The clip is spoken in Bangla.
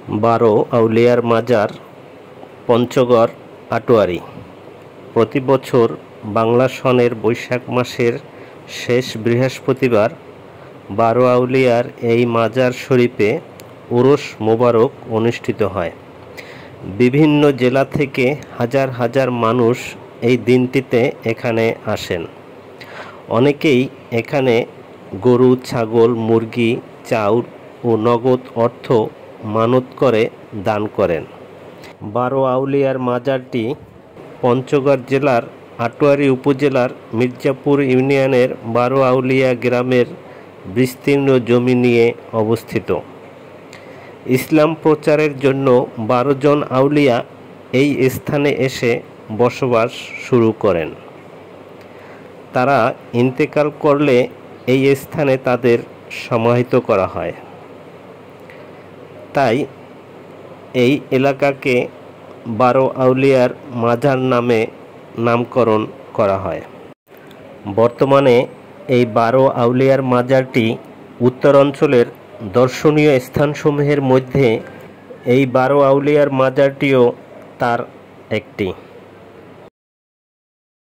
12 আউলিয়ার মাজার, পঞ্চগড়, আটোয়ারী। প্রতি বছর বাংলা সনের বৈশাখ মাসের শেষ বৃহস্পতিবার 12 আউলিয়ার এই মাজার শরীফে উরুস মোবারক অনুষ্ঠিত হয়। বিভিন্ন জেলা থেকে হাজার হাজার মানুষ এই দিনটিতে এখানে আসেন। অনেকেই এখানে গরু, ছাগল, মুরগি, চাউল ও নগদ অর্থ মানত করে দান করেন। 12 আউলিয়ার মাজারটি পঞ্চগড় জেলার আটোয়ারী উপজেলার মির্জাপুর ইউনিয়নের 12 আউলিয়া গ্রামের বিস্তীর্ণ জমি নিয়ে অবস্থিত। ইসলাম প্রচারের জন্য 12 জন আউলিয়া এই স্থানে এসে বসবাস শুরু করেন। তারা ইন্তেকাল করলে এই স্থানে তাদের সমাহিত করা হয়। তাই এই এলাকাকে 12 আউলিয়ার মাজার নামে নামকরণ করা হয়। বর্তমানে এই 12 আউলিয়ার মাজারটি উত্তরাঞ্চলের দর্শনীয় স্থানসমূহের মধ্যে এই 12 আউলিয়ার মাজারটিও তার একটি।